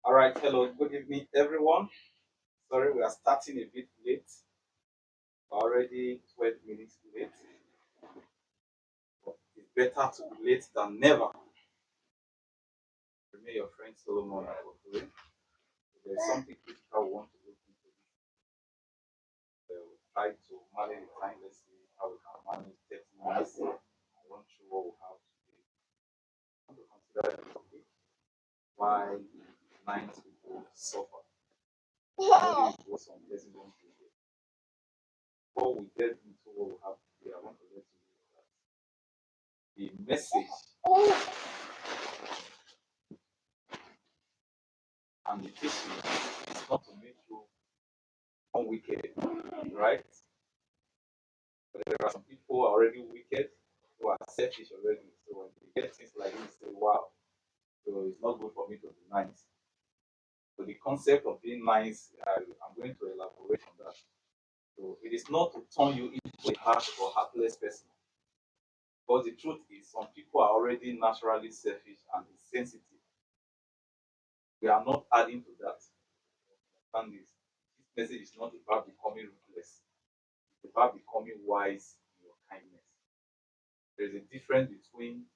All right, hello, good evening, everyone. Sorry, we are starting a bit late, already 12 minutes late. But it's better to be late than never. Remain your friend Solomon Akokore. If there's something critical we want to look into, we'll try to manage the time. Let's see how we can manage 30 minutes. I run through what we have today. I want to consider the topic why blind people suffer. Maybe it was some residents here. Before we get into what we have today, I want to let you know that the message and the teaching is not to make you unwicked, right? But there are some people who are already wicked, who are selfish already. So when they get things like this, they say, wow, so it's not good for me to be nice. So the concept of being nice, I'm going to elaborate on that. So it is not to turn you into a harsh or heartless person. Because the truth is, some people are already naturally selfish and insensitive. We are not adding to that. Understand this. This message is not about becoming ruthless. It's about becoming wise in your kindness. There's a difference between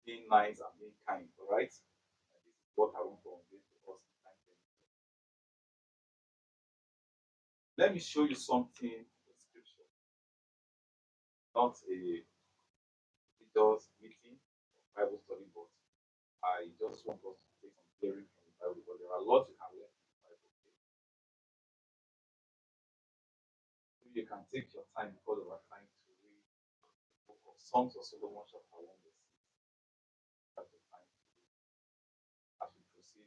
being nice and being kind, all right? And this is what I want to convey to us in time. Let me show you something in scripture, not a religious meeting or Bible study, but I just want us to take some theory from the Bible, but there are lots you can learn from the Bible. Okay? So you can take your time because of our time to read the book of Songs of Solomon, chapter 1, verse 6. That's the time to read. As we proceed,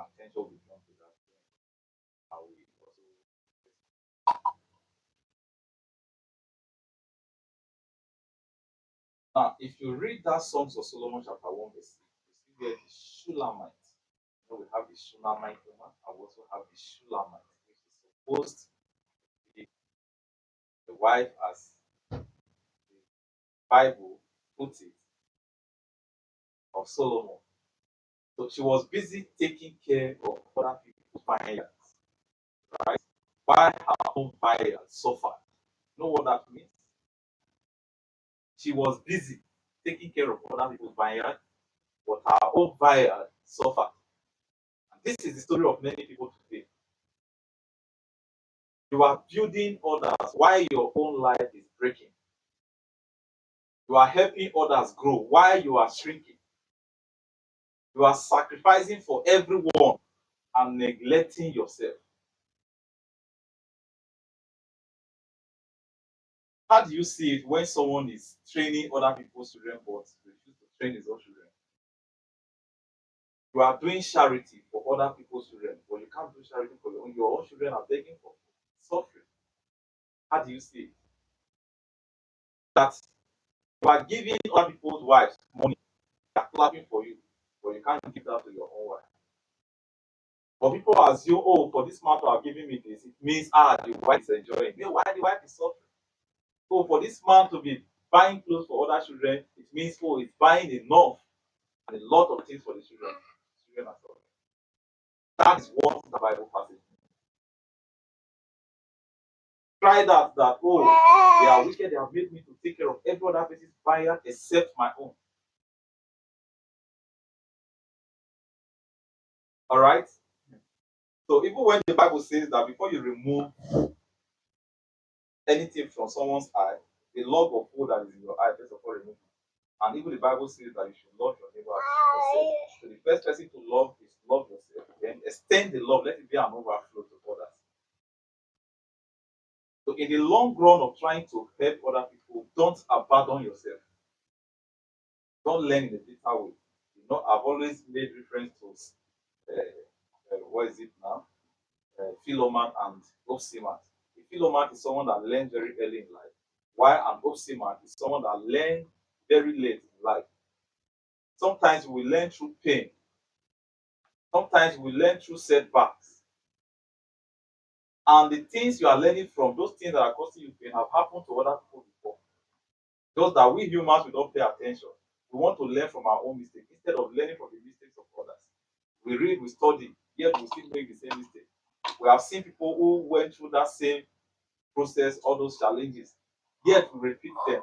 attention will be drawn to that. I will also. Now, if you read that Songs of Solomon chapter 1, verse 6, you see there the Shulamite. You know, we have the Shulamite woman, and we also have the Shulamite, which is supposed to be the wife, as the Bible puts it, of Solomon. So she was busy taking care of other people's vineyards, right? While her own vineyard suffered. You know what that means? She was busy taking care of other people's vineyard, but her own vineyard suffered. And this is the story of many people today. You are building others while your own life is breaking. You are helping others grow while you are shrinking. You are sacrificing for everyone and neglecting yourself. How do you see it when someone is training other people's children but refuses to train his own children? You are doing charity for other people's children, but you can't do charity for your own children are begging for suffering. How do you see it? That you are giving other people's wives money, they are clapping for you, but you can't give that to your own wife. But people assume, oh, for this man to have given me this, it means the wife is enjoying. No, why the wife is suffering? Oh, for this man to be buying clothes for other children, it means oh, it's buying enough and a lot of things for the children. Children are suffering. That is what the Bible passage means. Try that oh, they are wicked, they have made me to take care of every other person's buyer except my own. All right. So even when the Bible says that before you remove anything from someone's eye, the log of wood that is in your eye, first of all, remove it. And even the Bible says that you should love your neighbor as yourself. So the first person to love is love yourself. Then extend the love, let it be an overflow to others. So in the long run of trying to help other people, don't abandon yourself. Don't learn in a bitter way. You know, I've always made reference to what is it now? Philoman and Opsiman. A Philoman is someone that learned very early in life, while an Opsiman is someone that learned very late in life. Sometimes we learn through pain. Sometimes we learn through setbacks. And the things you are learning from, those things that are causing you pain, have happened to other people before. Just that we humans, we don't pay attention. We want to learn from our own mistakes instead of learning from the mistakes of others. We read, we study, yet we still make the same mistake. We have seen people who went through that same process, all those challenges, yet we repeat them.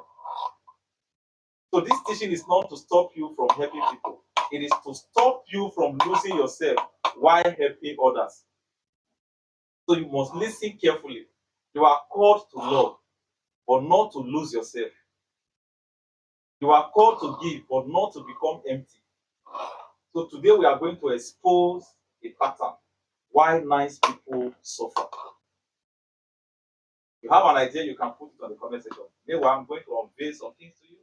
So this teaching is not to stop you from helping people. It is to stop you from losing yourself while helping others. So you must listen carefully. You are called to love, but not to lose yourself. You are called to give, but not to become empty. So today we are going to expose a pattern why nice people suffer. You have an idea, you can put it on the comment section. Meanwhile, I'm going to unveil some things to you.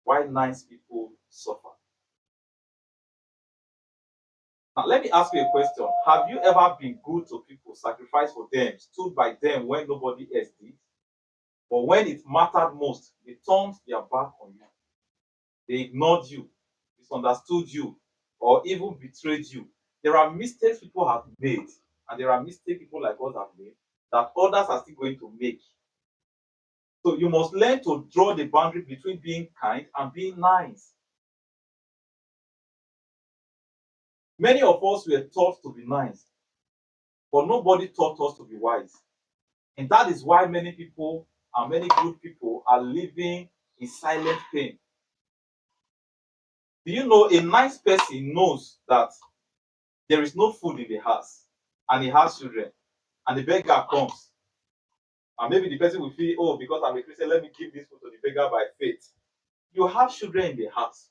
Why nice people suffer. Now, let me ask you a question. Have you ever been good to people, sacrificed for them, stood by them when nobody else did? But when it mattered most, they turned their back on you. They ignored you, misunderstood you, or even betrayed you. There are mistakes people have made, and there are mistakes people like us have made that others are still going to make. So you must learn to draw the boundary between being kind and being nice. Many of us were taught to be nice, but nobody taught us to be wise. And that is why many people and many good people are living in silent pain. Do you know a nice person knows that there is no food in the house and he has children and the beggar comes? And maybe the person will feel, oh, because I'm a Christian, let me give this food to the beggar by faith. You have children in the house.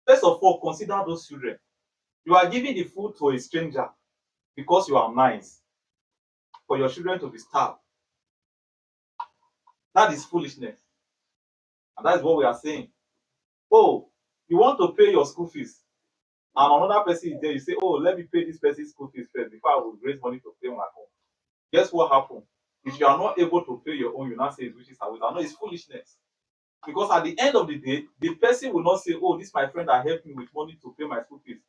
First of all, consider those children. You are giving the food to a stranger because you are nice for your children to be starved. That is foolishness. And that is what we are saying. Oh, you want to pay your school fees, and another person is there, you say, oh, let me pay this person's school fees first before I will raise money to pay my own. Guess what happened? If you are not able to pay your own, you now say which is how I know it's foolishness. Because at the end of the day, the person will not say, oh, this my friend that helped me with money to pay my school fees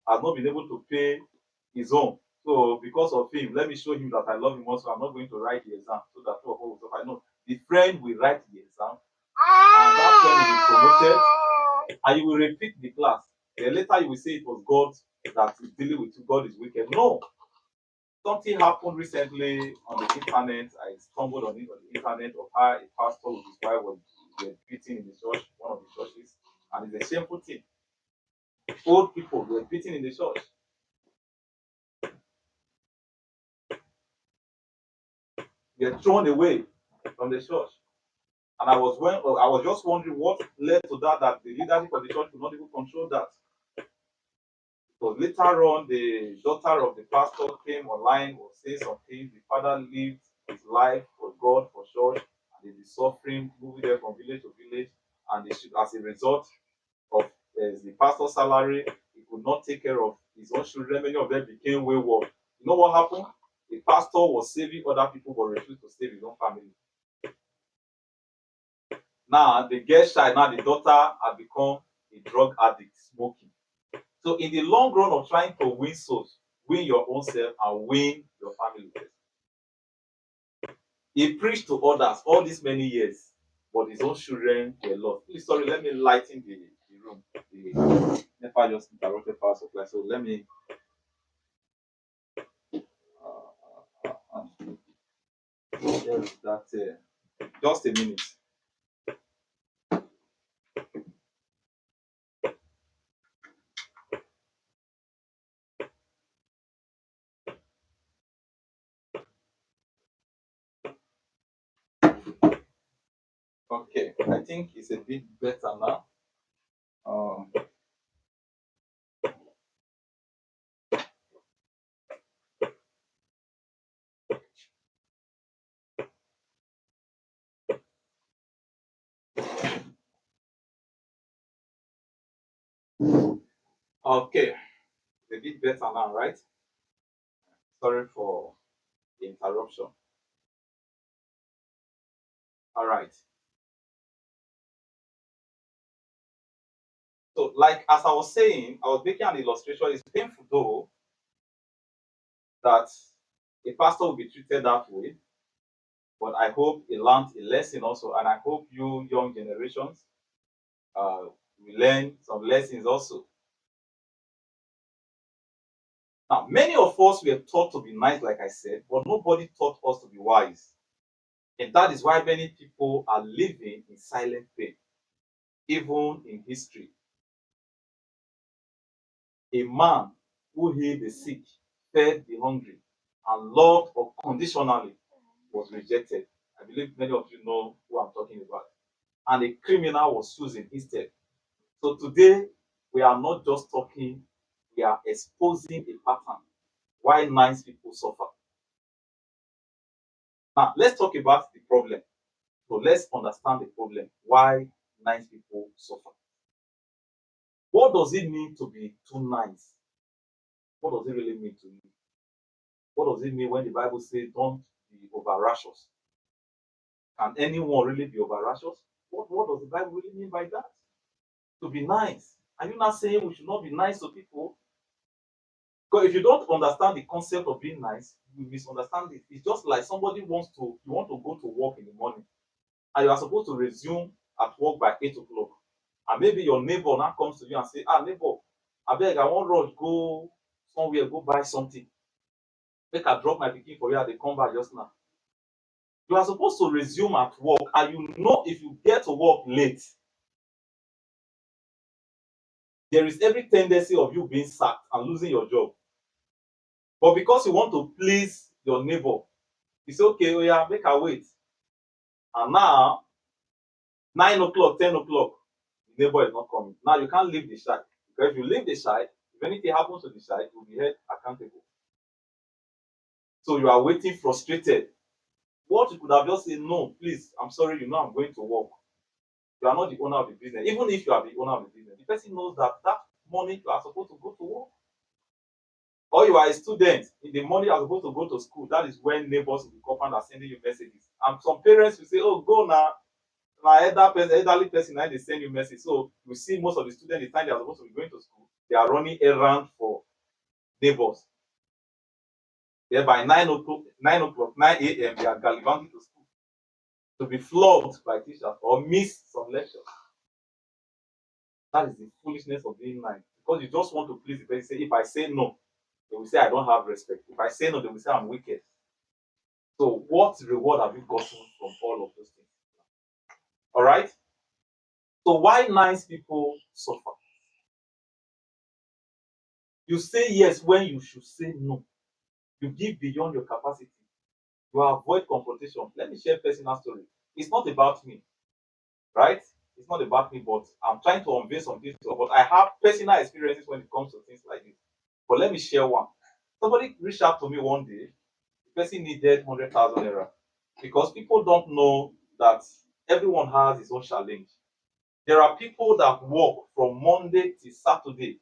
has not been able to pay his own. So because of him, let me show him that I love him also. I'm not going to write the exam so that two of us will suffer. No, the friend will write the exam, and that friend will be promoted, and you will repeat the class. Then later you will say it was God that is dealing with you. God is wicked. No. Something happened recently on the internet. I stumbled on it on the internet of how a pastor with his wife was beaten in the church, one of the churches, and it's a shameful thing. Old people were beaten in the church. They were thrown away from the church. And I was just wondering what led to that the leadership of the church could not even control that. So later on, the daughter of the pastor came online, was saying some things. The father lived his life for God, for church, and they be suffering, moving there from village to village. And as a result of the pastor's salary, he could not take care of his own children. Many of them became wayward. You know what happened? The pastor was saving other people, but refused to save his own family. Now, the girl child, now the daughter had become a drug addict, smoking. So in the long run of trying to win souls, win your own self and win your family first. He preached to others all these many years, but his own children were lost. Please, sorry, let me lighten the room. The NEPA just interrupted power supply. So let me there is that just a minute. Okay, I think it's a bit better now. Okay, it's a bit better now, right? Sorry for the interruption. All right. So, like as I was saying, I was making an illustration. It's painful though that a pastor will be treated that way, but I hope he learned a lesson also, and I hope you young generations will learn some lessons also. Now, many of us were taught to be nice, like I said, but nobody taught us to be wise. And that is why many people are living in silent pain, even in history. A man who healed the sick, fed the hungry, and loved unconditionally was rejected. I believe many of you know who I'm talking about. And a criminal was chosen instead. So today, we are not just talking, we are exposing a pattern why nice people suffer. Now, let's talk about the problem. So let's understand the problem why nice people suffer. What does it mean to be too nice? What does it really mean to you? What does it mean when the Bible says don't be over righteous? Can anyone really be over righteous? What does the Bible really mean by that? To be nice. Are you not saying we should not be nice to people? Because if you don't understand the concept of being nice, you misunderstand it. It's just like somebody you want to go to work in the morning, and you are supposed to resume at work by 8 o'clock. And maybe your neighbor now comes to you and say, ah, neighbor, I beg, I want rush, go somewhere, go buy something. Make I drop my pikin for you, and they come back just now. You are supposed to resume at work, and you know if you get to work late, there is every tendency of you being sacked and losing your job. But because you want to please your neighbor, you say, okay, oh yeah, make her wait. And now, 9 o'clock, 10 o'clock, the neighbor is not coming. Now you can't leave the side. Because if you leave the side, if anything happens to the side, you will be held accountable. So you are waiting frustrated. What you could have just said, no, please, I'm sorry, you know I'm going to work. You are not the owner of the business. Even if you are the owner of the business, the person knows that that morning you are supposed to go to work. Or you are a student, in the morning you are supposed to go to school. That is when neighbors in the compound are sending you messages. And some parents will say, oh, go now. My elderly person, now they send you message. So you see most of the students, the time they are supposed to be going to school, they are running errand for neighbors. Then by 9 o'clock, 9 a.m., they are gallivanting to school to be flogged by teachers or miss some lectures. That is the foolishness of being nice. Because you just want to please the person. Say, if I say no, they will say I don't have respect. If I say no, they will say I'm wicked. So what reward have you gotten from all of those things? All right. So why nice people suffer? You say yes when you should say no. You give beyond your capacity. You avoid confrontation. Let me share a personal story. It's not about me, right? It's not about me, but I'm trying to unveil some things. But I have personal experiences when it comes to things like this. But let me share one. Somebody reached out to me one day. The person needed 100,000 naira because people don't know that everyone has his own challenge. There are people that work from Monday to Saturday,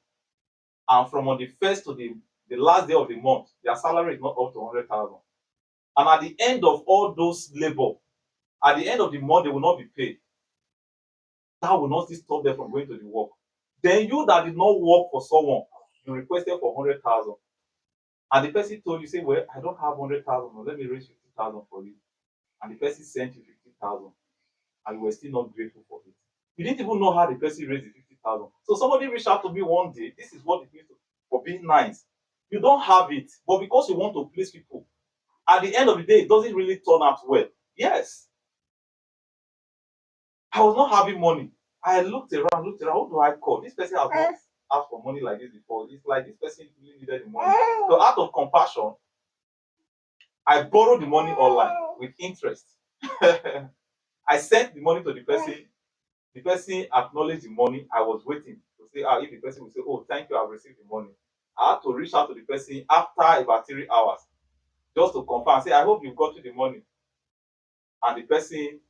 and from on the first to the last day of the month, their salary is not up to 100,000. And at the end of all those labor, at the end of the month, they will not be paid. That will not still stop them from going to the work. Then you that did not work for someone, you requested for 100,000. And the person told you, say, well, I don't have 100,000, let me raise 50,000 for you. And the person sent you 50,000, and you were still not grateful for it. You didn't even know how the person raised the 50,000. So somebody reached out to me one day. This is what it means for being nice. You don't have it, but because you want to please people, at the end of the day, it doesn't really turn out well. Yes, I was not having money. I looked around. Who do I call? This person has not asked for money like this before. It's like this person really needed the money. So out of compassion, I borrowed the money online with interest. I sent the money to the person. The person acknowledged the money. I was waiting to see if the person would say, oh, thank you, I've received the money. I had to reach out to the person after about 3 hours just to confirm. Say, I hope you got you the money. And the person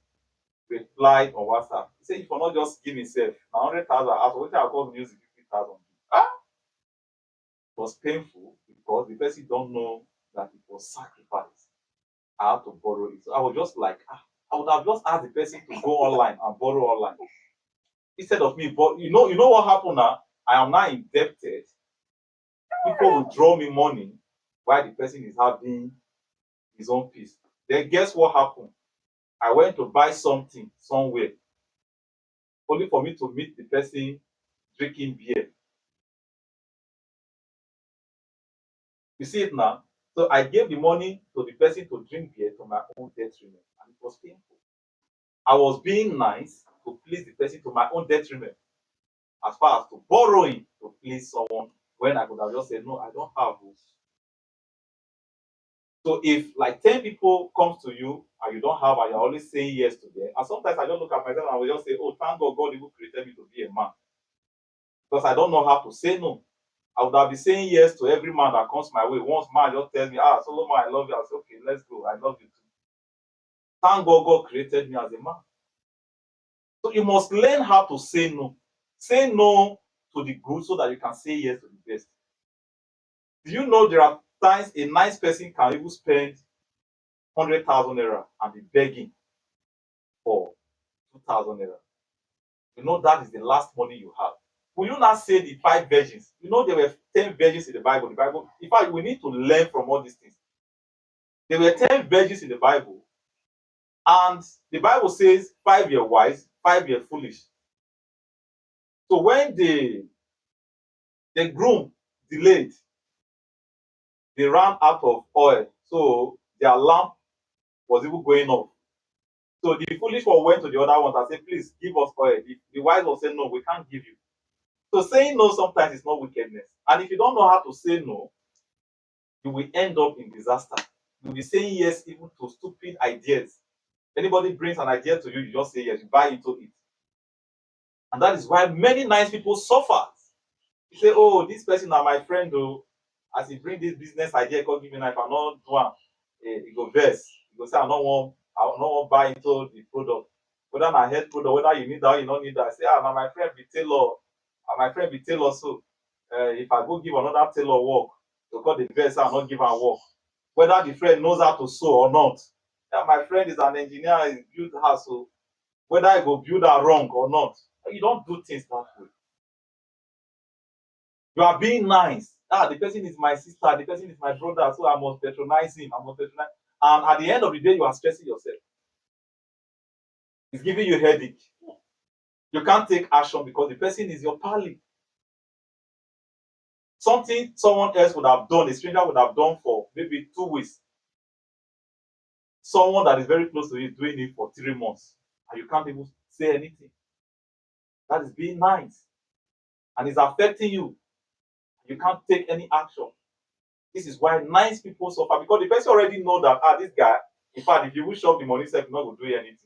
replied on WhatsApp. He said, if you not just give himself 100,000, as what I call music 50,000. Ah, it was painful because the person don't know that it was sacrifice. I had to borrow it. So I was just like, I would have just asked the person to go online and borrow online instead of me. But you know what happened now? I am now indebted. People will draw me money while the person is having his own peace. Then guess what happened? I went to buy something somewhere, only for me to meet the person drinking beer. You see it now? So I gave the money to the person to drink beer to my own detriment, and it was painful. I was being nice to please the person to my own detriment, as far as to borrowing to please someone when I could have just said, no, I don't have this. So if like 10 people comes to you and you don't have and you're always saying yes to them, and sometimes I just look at myself and I will just say, oh, thank God God even created me to be a man. Because I don't know how to say no. I would have been saying yes to every man that comes my way. Once man just tells me, Solomon, I love you, I'll say, okay, let's go. I love you too. Thank God God created me as a man. So you must learn how to say no. Say no to the good so that you can say yes to the best. Do you know there are times a nice person can even spend 100,000 naira and be begging for 2,000 naira? You know that is the last money you have. Will you not say the 5 virgins? You know there were 10 virgins in the Bible. In fact, we need to learn from all these things. There were 10 virgins in the Bible, and the Bible says 5 were wise, 5 were foolish. So when the groom delayed, they ran out of oil. So their lamp was even going off. So the foolish one went to the other one and said, please give us oil. The wise one said, no, we can't give you. So saying no sometimes is not wickedness. And if you don't know how to say no, you will end up in disaster. You'll be saying yes even to stupid ideas. Anybody brings an idea to you, you just say yes, you buy into it. And that is why many nice people suffer. You say, oh, this person is my friend, though. As he bring this business idea, called give me knife, I not do one. He go verse. He go say, I don't want buy into the product. Whether I head product, whether you need that or you don't need that. I say, now my friend be tailor. My friend be tailor, so if I go give another tailor work, because the verse I not give her work. Whether the friend knows how to sew or not. Yeah, my friend is an engineer, he build house, so whether I go build her wrong or not. You don't do things that way. You are being nice. The person is my sister, the person is my brother, so I must patronize him. And at the end of the day, you are stressing yourself. It's giving you a headache. You can't take action because the person is your pally. Something someone else would have done, a stranger would have done for maybe 2 weeks. Someone that is very close to you is doing it for 3 months, and you can't even say anything. That is being nice. And it's affecting you. You can't take any action. This is why nice people suffer, because the person already know that this guy, in fact, if you wish up the money, self not going to do anything.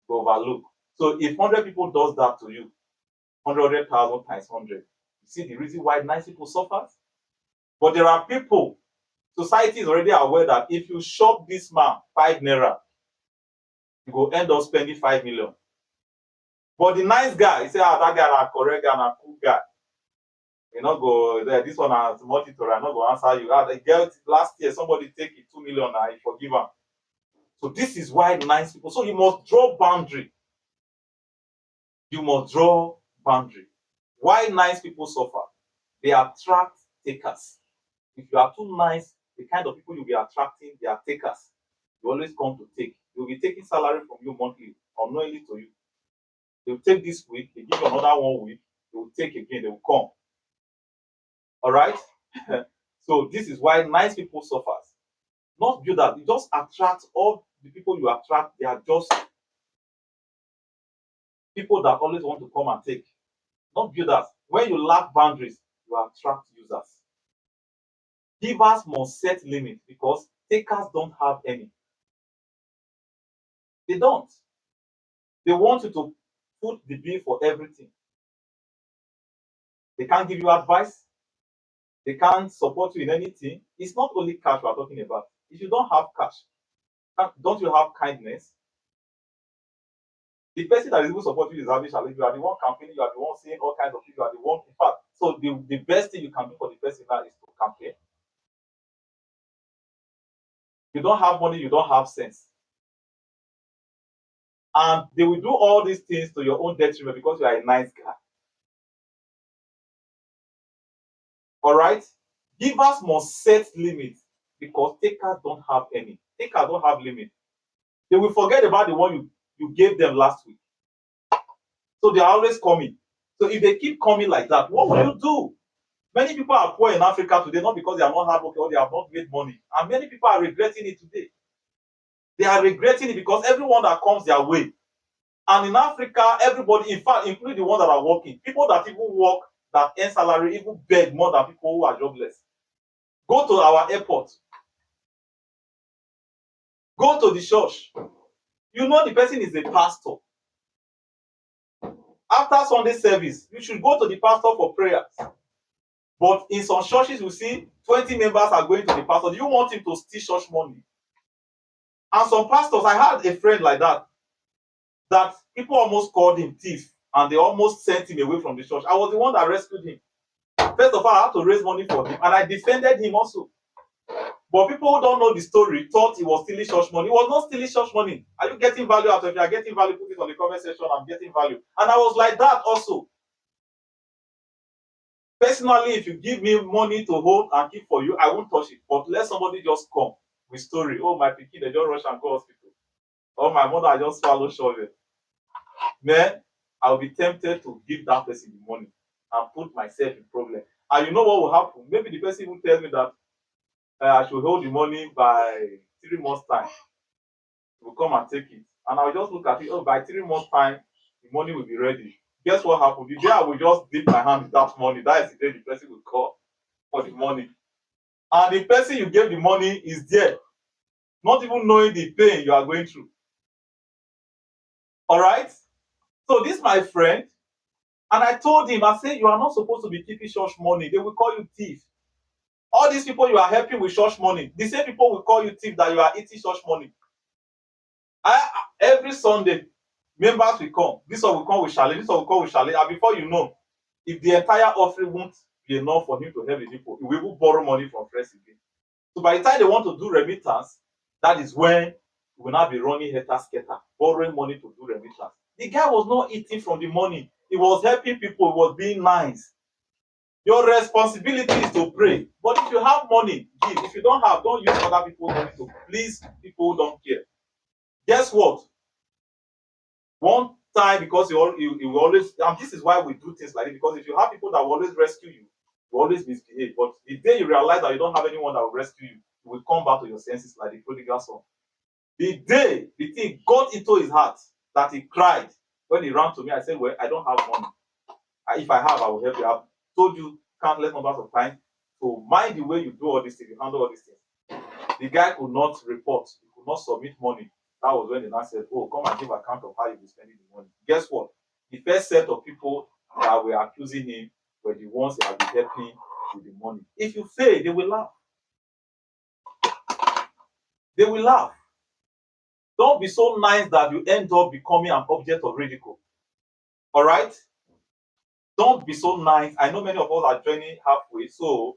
Go overlook. So if 100 people does that to you, 100,000 times 100, you see the reason why nice people suffer. But there are people, society is already aware that if you shop this man 5 naira, you go end up spending 5 million. But the nice guy, he say, that guy na correct guy, na cool guy. You not go there. This one has multi-tour. I not go answer you. Last year somebody take it 2 million and I forgive him. So this is why nice people. So you must draw boundary. You must draw boundary. Why nice people suffer? They attract takers. If you are too nice, the kind of people you'll be attracting, they are takers. You always come to take. You'll be taking salary from you monthly, unknowingly to you. They'll take this week, they give you another 1 week, they will take again, they will come. All right? So this is why nice people suffers. Not build that. You just attract all the people you attract. They are just people that always want to come and take. Not builders. When you lack boundaries, you attract users. Givers must set limits because takers don't have any. They don't. They want you to put the bill for everything. They can't give you advice. They can't support you in anything. It's not only cash we're talking about. If you don't have cash, don't you have kindness? The person that is even supporting you is having challenge. You are the one campaigning, you are the one saying all kinds of things, you are the one, in fact. So the best thing you can do for the person now is to campaign. You don't have money, you don't have sense. And they will do all these things to your own detriment because you are a nice guy. All right? Givers must set limits because takers don't have any. Takers don't have limit. They will forget about the one you gave them last week. So they are always coming. So if they keep coming like that, what will you do? Many people are poor in Africa today, not because they are not hardworking or they have not made money. And many people are regretting it today. They are regretting it because everyone that comes their way. And in Africa, everybody, in fact, including the ones that are working, people that even work, that earn salary, even beg more than people who are jobless. Go to our airport. Go to the church. You know the person is a pastor. After Sunday service, you should go to the pastor for prayers. But in some churches, you see 20 members are going to the pastor. Do you want him to steal church money? And some pastors, I had a friend like that, that people almost called him thief and they almost sent him away from the church. I was the one that rescued him. First of all, I had to raise money for him and I defended him also. But people who don't know the story thought he was stealing church money. He was not stealing church money. Are you getting value out of it? If you are getting value, put it on the comment section. I'm getting value. And I was like that also. Personally, if you give me money to hold and keep for you, I won't touch it. But let somebody just come with story. Oh, my pikin, they just rush and go hospital. Or my mother just swallow shovel. Man, I'll be tempted to give that person the money and put myself in problem. And you know what will happen? Maybe the person will tell me that I should hold the money by 3 months' time. Will come and take it. And I'll just look at it. Oh, by 3 months' time, the money will be ready. Guess what happened? The day I will just dip my hand with that money, that is the day the person will call for the money. And the person you gave the money is there, not even knowing the pain you are going through. All right? So this my friend, and I told him, I said, you are not supposed to be keeping church money. They will call you thief. All these people you are helping with church money, the same people will call you thief that you are eating church money. Every Sunday, members will come. This one will come with chalet, this one will come with chalet. And before you know, if the entire offering won't be enough for him to help the people, he will borrow money from friends again. So by the time they want to do remittance, that is when we will now be running helter-skelter, borrowing money to do remittance. The guy was not eating from the money. He was helping people. He was being nice. Your responsibility is to pray. But if you have money, give. If you don't have, don't use other people's money to please people who don't care. Guess what? One time, because you will always, and this is why we do things like this, because if you have people that will always rescue you, you always misbehave. But the day you realize that you don't have anyone that will rescue you, you will come back to your senses like the prodigal son. The day the thing got into his heart that he cried when he ran to me, I said, well, I don't have money. If I have, I will help you. I've told you countless numbers of times to mind the way you do all these things, you handle all these things. The guy could not report, he could not submit money. That was when the man said, oh, come and give account of how you will spending the money. Guess what? The first set of people that were accusing him were the ones that have been helping with the money. If you fail, they will laugh. They will laugh. Don't be so nice that you end up becoming an object of ridicule. All right? Don't be so nice. I know many of us are joining halfway, so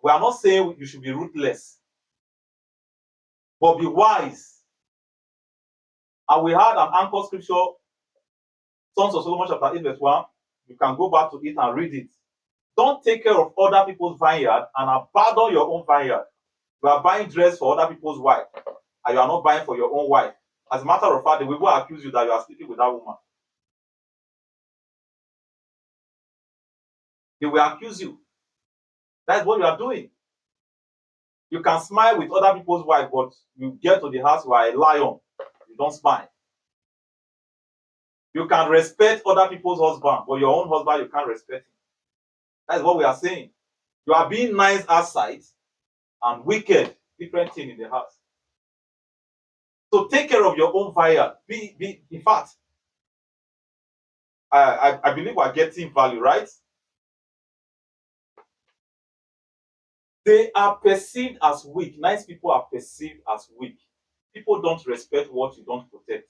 we are not saying you should be ruthless, but be wise. And we had an anchor scripture, Sons of Solomon chapter 8 verse 1. You can go back to it and read it. Don't take care of other people's vineyard and abandon your own vineyard. You are buying dress for other people's wife, and you are not buying for your own wife. As a matter of fact, they will accuse you that you are sleeping with that woman. They will accuse you. That's what you are doing. You can smile with other people's wife, but you get to the house, you are a lion. You don't smile. You can respect other people's husband, but your own husband, you can't respect him. That's what we are saying. You are being nice outside and wicked, different thing in the house. So take care of your own vineyard. In fact, I believe we're getting value, right? They are perceived as weak. Nice people are perceived as weak. People don't respect what you don't protect.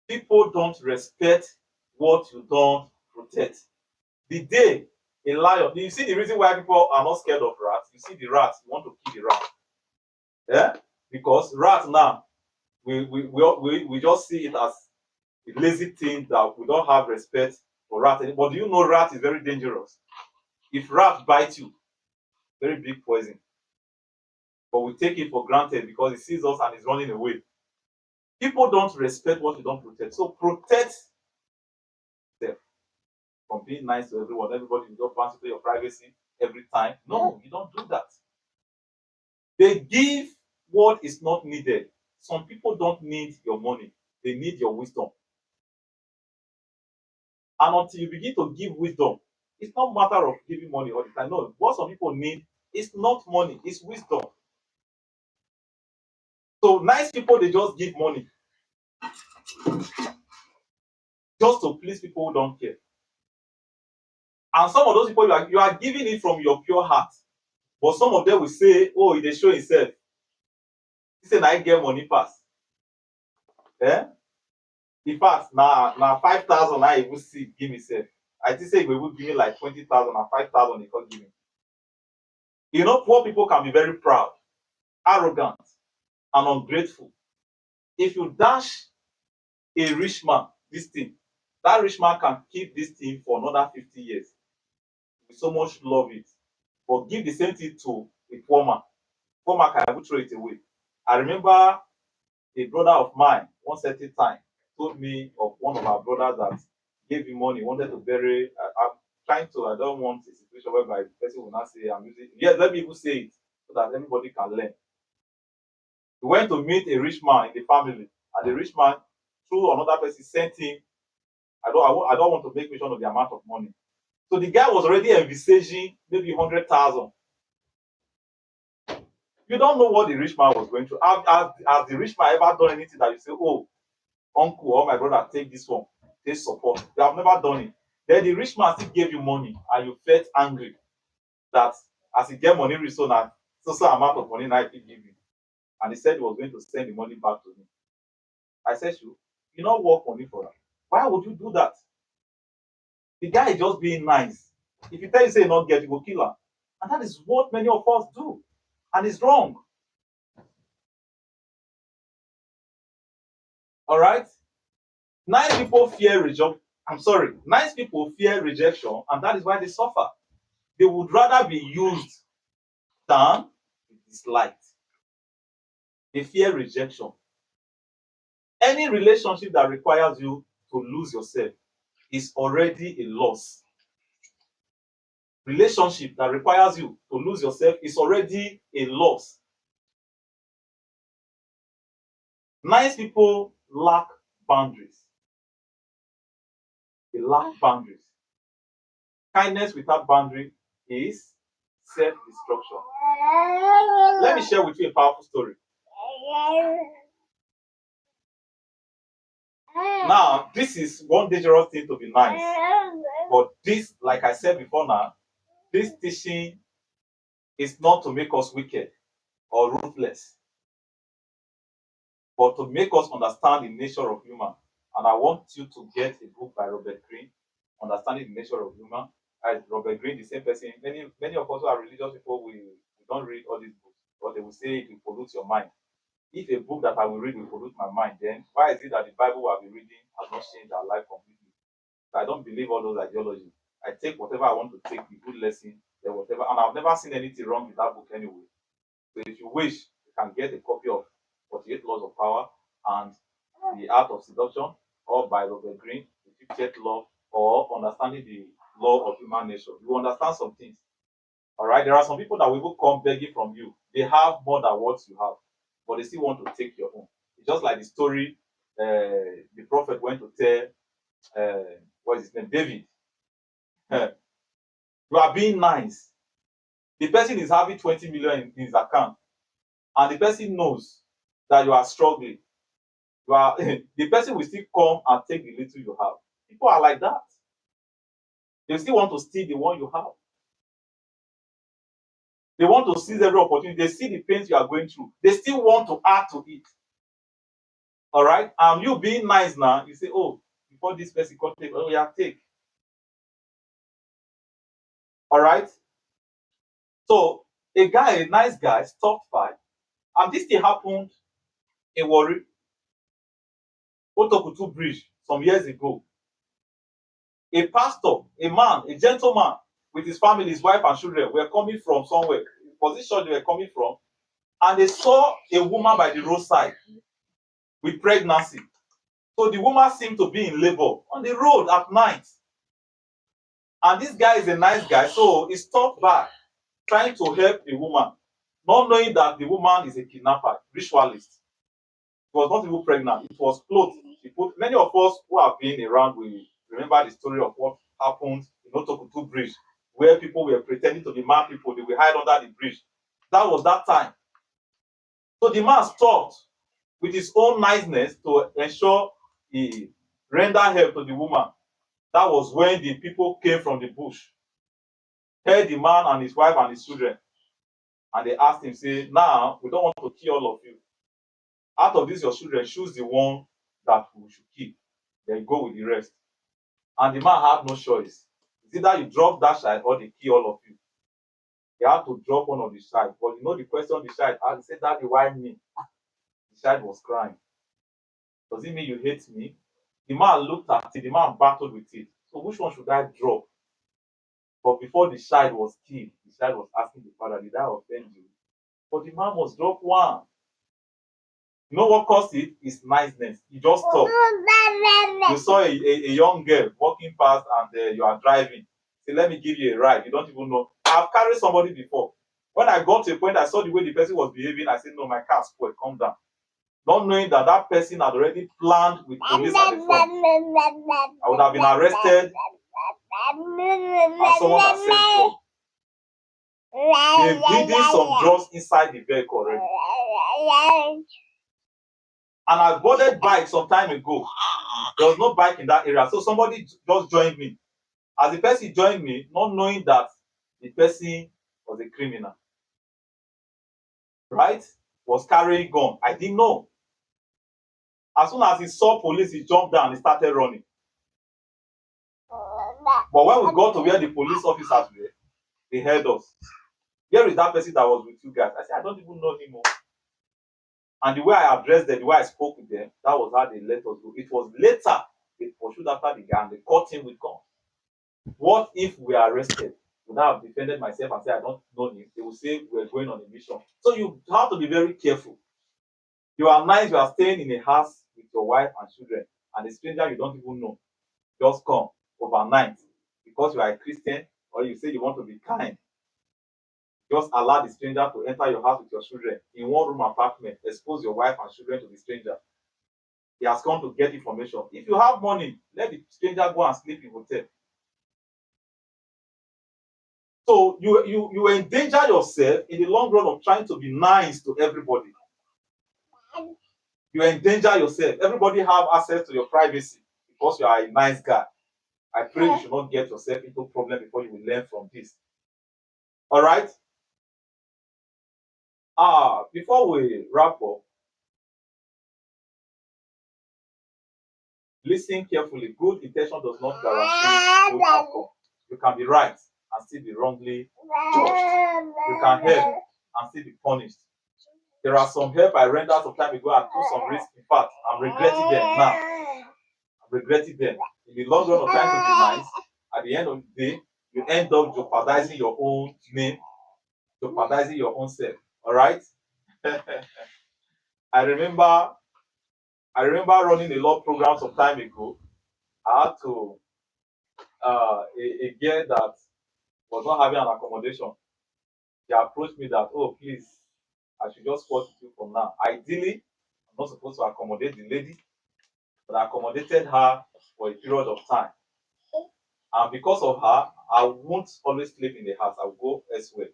People don't respect what you don't protect. The day a lion, you see the reason why people are not scared of rats. You see the rats, you want to kill the rat. Yeah? Because rat now, we just see it as a lazy thing that we don't have respect for rat. But do you know rat is very dangerous? If rat bites you, very big poison. But we take it for granted because it sees us and is running away. People don't respect what you don't protect. So protect them. from being nice to everyone. Everybody will just fancy your privacy every time. No, you don't do that. They give what is not needed. Some people don't need your money, they need your wisdom. And until you begin to give wisdom, it's not matter of giving money all the time. No, what some people need is not money, it's wisdom. So nice people, they just give money just to please people who don't care. And some of those people, you are giving it from your pure heart. But some of them will say, oh, they show himself. He said, I get money pass. Eh? The pass, now 5,000, I will see, give myself. I just say, we will give me like 20,000 and 5,000, they can't give me. You know, poor people can be very proud, arrogant, and ungrateful. If you dash a rich man this thing, that rich man can keep this thing for another 50 years. We so much love it. But give the same thing to a poor man. Poor man can even throw it away. I remember a brother of mine one certain time told me of one of our brothers that gave him money, wanted to bury. I'm trying to, I don't want a situation whereby the person will not say, I'm using. Yes, let me even say it so that everybody can learn. He went to meet a rich man in the family, and the rich man, through another person, sent him. I don't want to make mention of the amount of money. So the guy was already envisaging maybe 100,000. You don't know what the rich man was going through. Has the rich man ever done anything that you say, oh, uncle or my brother, take this one, take support? They have never done it. Then the rich man still gave you money and you felt angry that as he get money reach so now, so amount of money now he give you. And he said he was going to send the money back to me. I said, you not work money for that. Why would you do that? The guy is just being nice. If you tell you say you not get, you go kill her. And that is what many of us do. And it's wrong. All right? Nice people fear rejection. I'm sorry. Nice people fear rejection, and that is why they suffer. They would rather be used than be disliked. They fear rejection. Any relationship that requires you to lose yourself is already a loss. Relationship that requires you to lose yourself is already a loss. Nice people lack boundaries. They lack boundaries. Kindness without boundary is self-destruction. Let me share with you a powerful story. Now, this is one dangerous thing to be nice. But this, like I said before now, this teaching is not to make us wicked or ruthless, but to make us understand the nature of human. And I want you to get a book by Robert Greene, Understanding the Nature of Human. As Robert Greene, the same person, many of us who are religious people, we don't read all these books, but they will say it will pollute your mind. If a book that I will read will pollute my mind, then why is it that the Bible I'll be reading has not changed our life completely? I don't believe all those ideologies. I take whatever I want to take, the good lesson, then whatever. And I've never seen anything wrong with that book anyway. So if you wish, you can get a copy of 48 Laws of Power and The Art of Seduction, or by Robert Greene, The 50th Law, or Understanding the Law of Human Nature. You understand some things. All right. There are some people that will come begging from you. They have more than what you have, but they still want to take your own. It's just like the story the prophet went to tell what is his name? David. You are being nice. The person is having 20 million in his account, and the person knows that you are struggling. You are the person will still come and take the little you have. People are like that. They still want to steal the one you have. They want to seize every opportunity. They see the pains you are going through. They still want to add to it. All right. And you being nice now, you say, oh, before this person can take, oh yeah, take. All right. So a nice guy, stopped by, and this thing happened in Warri, Otokutu Bridge, some years ago. A pastor, a man, a gentleman with his family, his wife and children were coming from somewhere, position they were coming from, and they saw a woman by the roadside with pregnancy. So the woman seemed to be in labor on the road at night. And this guy is a nice guy, so he stopped by trying to help the woman, not knowing that the woman is a kidnapper, ritualist. She was not even pregnant. It was clothes. She put many of us who have been around, we remember the story of what happened in Otokutu Bridge, where people were pretending to be mad people, they were hide under the bridge. That was that time. So the man stopped with his own niceness to ensure he render help to the woman. That was when the people came from the bush, held the man and his wife and his children, and they asked him, say, now we don't want to kill all of you. Out of these your children, choose the one that we should kill. Then go with the rest. And the man had no choice. It's either you drop that child or they kill all of you. He had to drop one of the child. But you know the question the child asked, he said, Daddy, why me? The child was crying. Does it mean you hate me? The man looked at it, the man battled with it. So which one should I drop? But before the child was killed, the child was asking the father, did I offend you? But the man must drop one. You know what caused it? Is niceness. He just stopped. You saw a young girl walking past and you are driving. Say, let me give you a ride. You don't even know. I've carried somebody before. When I got to a point, I saw the way the person was behaving. I said, no, my car spoiled. Calm down. Not knowing that that person had already planned with police at the front. I would have been arrested and someone has sent drugs. They've hidden some drugs inside the vehicle already. And I boarded bike some time ago. There was no bike in that area. So somebody just joined me. As the person joined me, not knowing that the person was a criminal, right? Was carrying gun. I didn't know. As soon as he saw police, he jumped down and started running. But when we got to where the police officers were, they held us. Here is that person that was with you guys. I said, I don't even know him. And the way I addressed them, the way I spoke with them, that was how they let us go. It was later they pursued after the guy and they caught him with gun. What if we are arrested? Would I have defended myself and said I don't know him? They will say we're going on a mission. So you have to be very careful. You are nice, you are staying in a house with your wife and children, and a stranger you don't even know just come overnight because you are a Christian or you say you want to be kind. Just allow the stranger to enter your house with your children in one room apartment, expose your wife and children to the stranger. He has come to get information. If you have money, let the stranger go and sleep in hotel. So you endanger yourself in the long run of trying to be nice to everybody. You endanger yourself. Everybody have access to your privacy because you are a nice guy. I pray you should not get yourself into problem before you will learn from this. All right. Before we wrap up, listen carefully. Good intention does not guarantee good outcome. You can be right and still be wrongly judged. You can help and still be punished. There are some help I rendered some time ago. I took some risk. In fact, I'm regretting them now. I'm regretting them. In the long run of trying to be nice, at the end of the day, you end up jeopardizing your own name, jeopardizing your own self. All right. I remember running a lot of programs some time ago. I had to a girl that was not having an accommodation. She approached me that, oh please, I should just work with you for now. Ideally, I'm not supposed to accommodate the lady, but I accommodated her for a period of time. And because of her, I won't always sleep in the house. I'll go elsewhere.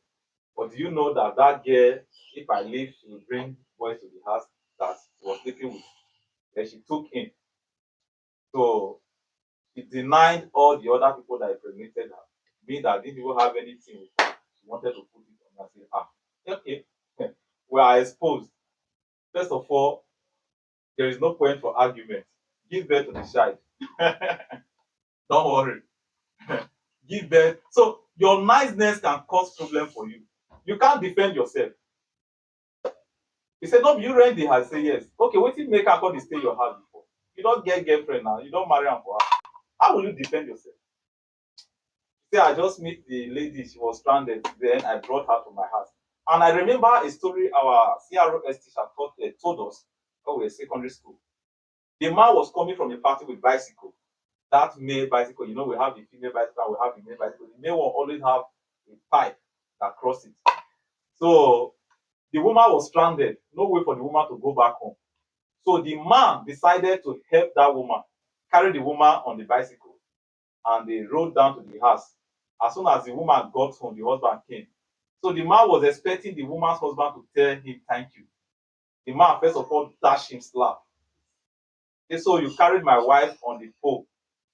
But do you know that that girl, if I leave, she will bring boys to the house that she was sleeping with. Then she took in. So she denied all the other people that impregnated her. Me that didn't even have anything with her. She wanted to put it on. I said, okay, we are exposed. First of all, there is no point for argument. Give birth to the child. Don't worry. Give birth. So your niceness can cause problem for you. You can't defend yourself. He said, no, you rent the house. Say yes. Okay, what if make her come stay your house before? You don't get girlfriend now. You don't marry her for her. How will you defend yourself? Say I just meet the lady, she was stranded. Then I brought her to my house. And I remember a story our CROS teacher told us when we were in secondary school. The man was coming from a party with bicycle. that male bicycle, we have the female bicycle and we have the male bicycle. The male one always have a pipe that crosses it. So the woman was stranded, no way for the woman to go back home. So the man decided to help that woman, carry the woman on the bicycle, and they rode down to the house. As soon as the woman got home, the husband came. So the man was expecting the woman's husband to tell him thank you. The man, first of all, dashed him slap. Okay, so you carried my wife on the pole.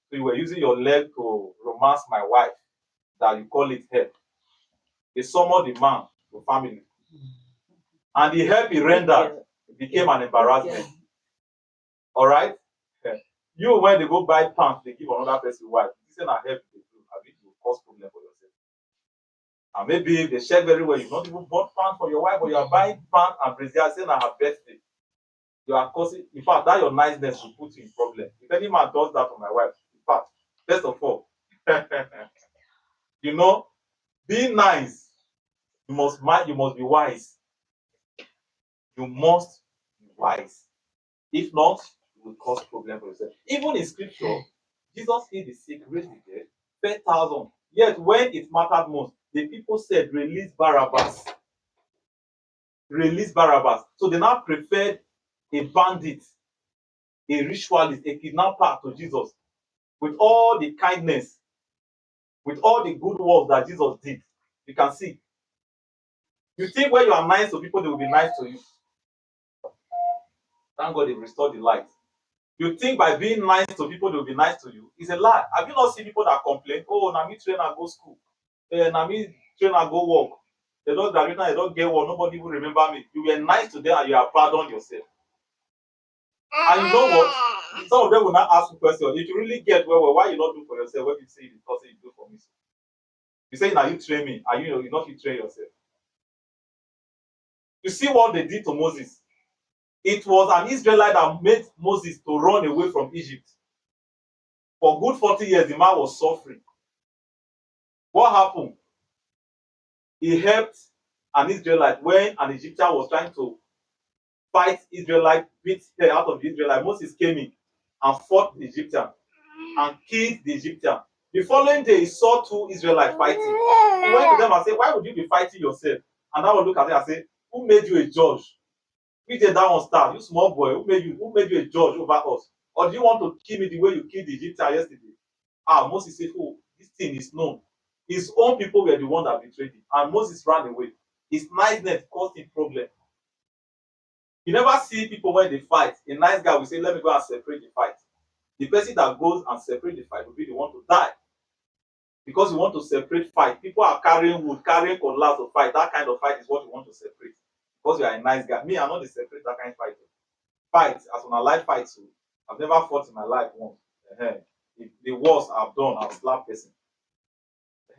So you were using your leg to romance my wife, that you call it help. They summoned the man to family. And the help he rendered became an embarrassment. All right? You, when they go buy pants, they give another person wife. This is not help they do. I mean, you cause problem for yourself. And maybe if they check very well, you've not even bought pants for your wife, but you are buying pants and brazier saying her birthday. You are causing, in fact, that your niceness will put you in problem. If any man does that to my wife, in fact, first of all, being nice, you must be wise. You must be wise. If not, it will cause problem for yourself. Even in scripture, Jesus healed the sick, raised the dead, fed thousands. Yet when it mattered most, the people said, release Barabbas. Release Barabbas. So they now preferred a bandit, a ritualist, a kidnapper to Jesus. With all the kindness, with all the good works that Jesus did, you can see. You think when you are nice to people, they will be nice to you. Thank God they restored the light. You think by being nice to people, they will be nice to you. It's a lie. Have you not seen people that complain? Oh, na me trainer go school. Na me trainer go work. They don't graduate, they don't get work. Nobody will remember me. You were nice to them and you have pardoned yourself. And you know what? Some of them will not ask you questions. If you really get well, why you not do for yourself? When you say the person you do for me. You say, now you train me. Are you not you train yourself? You see what they did to Moses. It was an Israelite that made Moses to run away from Egypt. For good 40 years, the man was suffering. What happened? He helped an Israelite when an Egyptian was trying to fight Israelite, beat her out of the Israelite. Moses came in and fought the Egyptian and killed the Egyptian. The following day, he saw two Israelites fighting. He went to them and said, why would you be fighting yourself? And I would look at him and say, who made you a judge? Which did that one start? You small boy, who made you a judge over us? Or do you want to kill me the way you killed the Egyptian yesterday? Moses said, oh, this thing is known. His own people were the one that betrayed him. And Moses ran away. His niceness caused him problem. You never see people when they fight. A nice guy will say, let me go and separate the fight. The person that goes and separate the fight will be the one to die. Because you want to separate fight. People are carrying wood, carrying cutlass to fight. That kind of fight is what you want to separate. Because you are a nice guy. Me, I'm not the separate that kind of fight. Fight, as on a life fight, so I've never fought in my life once. If the worst I've done, I'll slap person.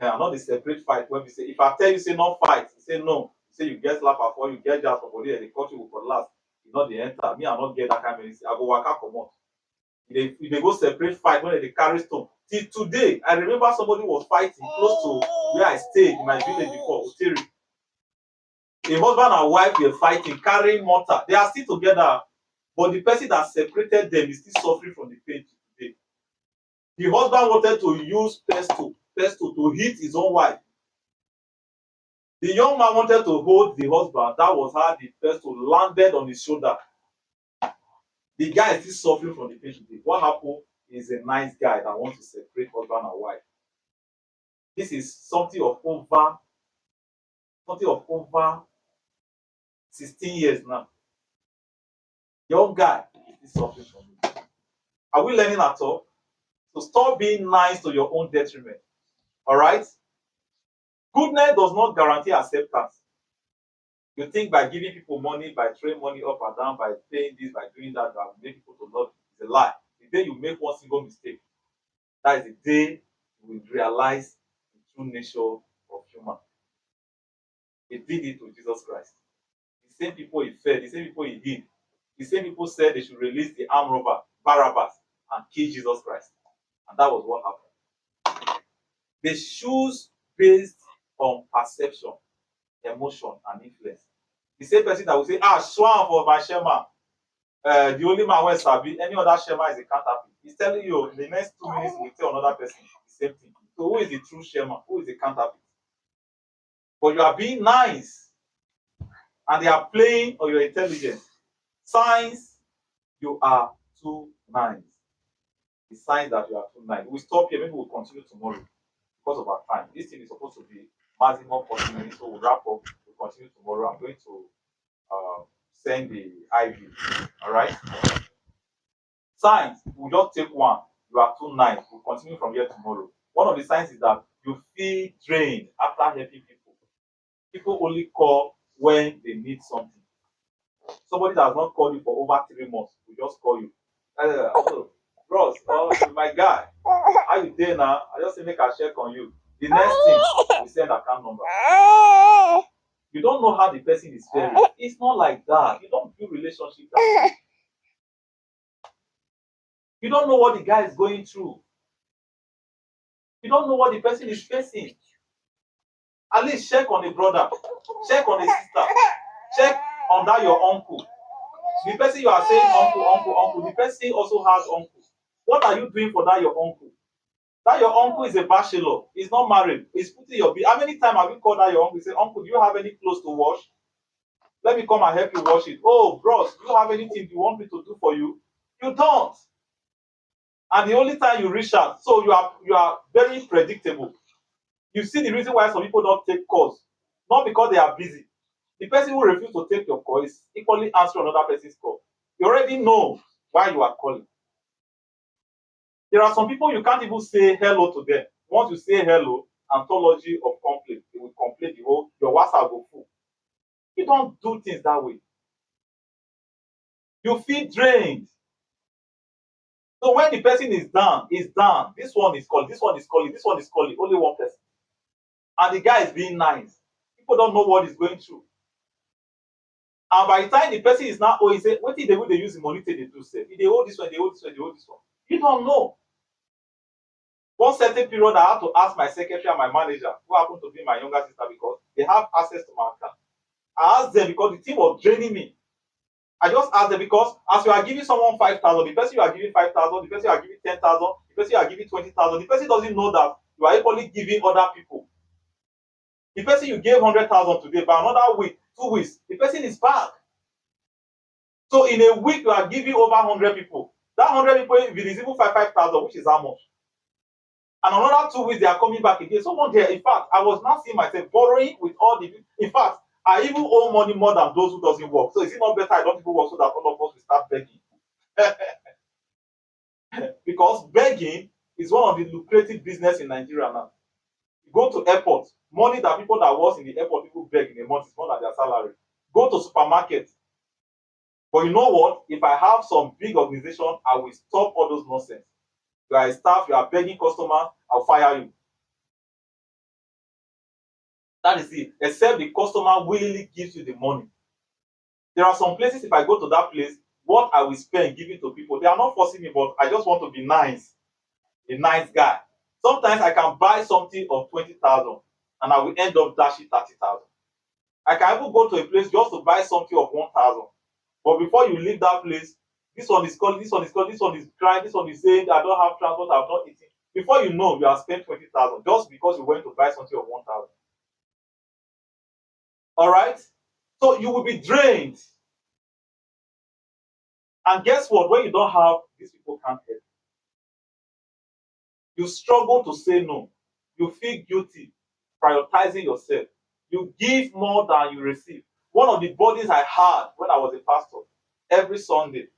I'm not the separate fight. When we say, if I tell you say not fight, you say no. You say you get slap or you get just for body, and they cut you with cutlass. You know the enter. Me, I not get that kind of thing. I go waka comot. If they go separate fight when they carry stone. Till today, I remember somebody was fighting close to where I stayed in my village before, Uteri. A husband and wife were fighting, carrying mortar. They are still together, but the person that separated them is still suffering from the pain today. The husband wanted to use pestle to hit his own wife. The young man wanted to hold the husband. That was how the pestle landed on his shoulder. The guy is still suffering from the pain today. What happened is a nice guy that wants to separate husband and wife. This is something of over 16 years now. Young guy is suffering from it. Are we learning at all? So stop being nice to your own detriment. All right? Goodness does not guarantee acceptance. You think by giving people money, by throwing money up and down, by paying this, by doing that, that will make people to love you. It's a lie. The day you make one single mistake, that is the day you will realize the true nature of human. He did it to Jesus Christ. The same people he fed, the same people he healed, the same people said they should release the armed robber, Barabbas, and kill Jesus Christ. And that was what happened. They choose based on perception, emotion, and influence. The same person that will say, swan for my Shema. the only man wey sabi, any other shema is a counterfeit. He's telling you in the next 2 minutes we tell another person the same thing. So who is the true shema? Who is the counterfeit? But you are being nice and they are playing on your intelligence. Signs you are too nice. The signs that you are too nice. We stop here, maybe we'll continue tomorrow because of our time. This thing is supposed to be maximum 40 minutes, so we'll wrap up. We'll continue tomorrow. I'm going to send the IV. All right. Signs, we'll just take one. You are too nice. We'll continue from here tomorrow. One of the signs is that you feel drained after helping people. People only call when they need something. Somebody that has not called you for over 3 months will just call you. Oh, bros, my guy, how you doing now? I just say make a check on you. The next thing, we send account number. You don't know how the person is faring. It's not like that. You don't build relationship that way. You don't know what the guy is going through. You don't know what the person is facing. At least check on a brother, check on a sister, check on that your uncle. The person you are saying uncle, the person also has uncle. What are you doing for that your uncle? That your uncle is a bachelor, he's not married, he's putting your bill. How many times have you called that your uncle? You say, uncle, do you have any clothes to wash? Let me come and help you wash it. Oh, bros, do you have anything you want me to do for you? You don't. And the only time you reach out, so you are very predictable. You see the reason why some people don't take calls, not because they are busy. The person who refuses to take your call is equally answering another person's call. You already know why you are calling. There are some people you can't even say hello to them. Once you say hello, anthology of complaint, they will complain the whole your WhatsApp will full. You don't do things that way. You feel drained. So when the person is down, this one is calling, this one is calling, this one is calling, only one person. And the guy is being nice. People don't know what he's going through. And by the time the person is now, oh, he say, what did they use the money to do? Say, if they hold this one, they hold this one, they hold this one. You don't know. One certain period, I had to ask my secretary and my manager, who happened to be my younger sister, because they have access to my account. I asked them because the thing was draining me. I just asked them because as you are giving someone 5,000, the person you are giving 5,000, the person you are giving 10,000, the person you are giving 20,000, the person doesn't know that you are equally giving other people. The person you gave 100,000 today, by another week, 2 weeks, the person is back. So in a week, you are giving over 100 people. That 100 people, if it is even 5,000, which is how much? And another 2 weeks, they are coming back again. Someone there, in fact, I was not seeing myself borrowing with all the. In fact, I even owe money more than those who doesn't work. So is it not better I don't even work so that all of us will start begging? Because begging is one of the lucrative business in Nigeria now. You go to airport, money that people that work in the airport, people beg in a month is more than their salary. Go to supermarket. But you know what? If I have some big organization, I will stop all those nonsense. You are a staff, you are begging customer, I'll fire you. That is it. Except the customer willingly gives you the money. There are some places, if I go to that place, what I will spend giving to people, they are not forcing me, but I just want to be nice, a nice guy. Sometimes I can buy something of 20,000 and I will end up dashing 30,000. I can even go to a place just to buy something of 1,000. But before you leave that place, this one is calling, this one is calling, this one is crying, this one is saying, I don't have transport, I've not eaten. Before you know, you have spent 20,000 just because you went to buy something of 1,000. All right? So you will be drained. And guess what? When you don't have, these people can't help. You struggle to say no. You feel guilty, prioritizing yourself. You give more than you receive. One of the burdens I had when I was a pastor, every Sunday,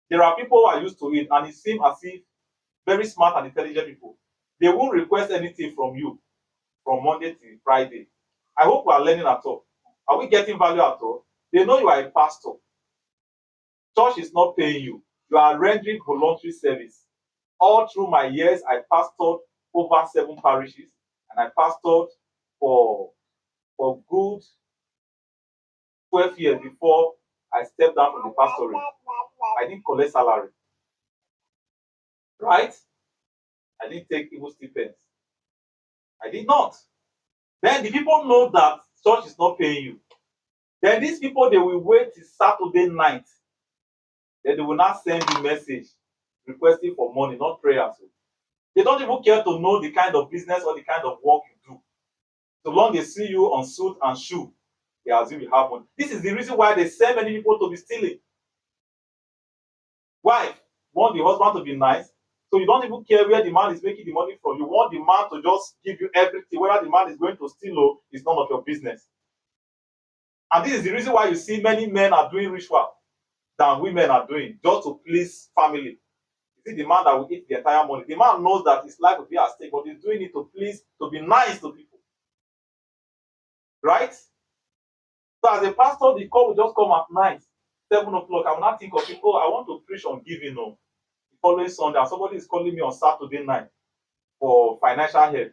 there are people who are used to it, and it seems as if very smart and intelligent people, they won't request anything from you from Monday to Friday. I hope we are learning at all. Are we getting value at all? They know you are a pastor. Church is not paying you. You are rendering voluntary service. All through my years, I pastored over 7 parishes, and I pastored for good 12 years before I stepped down from the pastorate. I didn't collect salary, right? I didn't take even stipends. I did not. Then the people know that church is not paying you. Then these people, they will wait till Saturday night Then they will not send you message requesting for money, not prayers. They don't even care to know the kind of business or the kind of work you do. So long they see you on suit and shoe, they assume you have money. This is the reason why they send many people to be stealing. Wife want the husband to be nice, so you don't even care where the man is making the money from. You want the man to just give you everything. Whether the man is going to steal or is none of your business. And this is the reason why you see many men are doing ritual than women are doing, just to please family. You see the man that will eat the entire money. The man knows that his life will be at stake, but he's doing it to please, to be nice to people. Right? So as a pastor, the call will just come at night, 7 o'clock. I will not think of it. Oh, I want to preach on giving. No, the following Sunday, and somebody is calling me on Saturday night for financial help.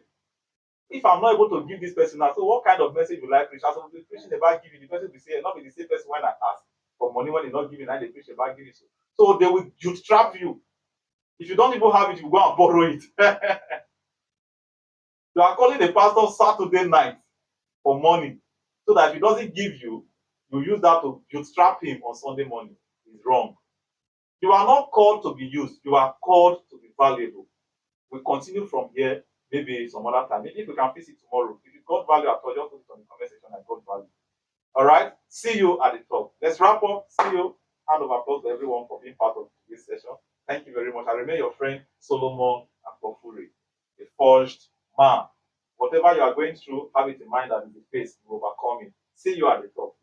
If I'm not able to give this person now, so what kind of message will I preach? As I'm preaching about giving, the person will say, not be the same person when I ask for money when they're not giving, and they preach about giving. So they will trap you. If you don't even have it, you go and borrow it. You are calling the pastor Saturday night for money, so that if he doesn't give you, you use that to trap him on Sunday morning. It's wrong. You are not called to be used. You are called to be valuable. We continue from here, maybe some other time. Maybe if we can fix it tomorrow. If you got value at all, just put it on the comment section. I got value. All right. See you at the top. Let's wrap up. See you. Hand of applause to everyone for being part of this session. Thank you very much. I remain your friend Solomon Akpofure, a forged man. Whatever you are going through, have it in mind that in the face you overcome it. See you at the top.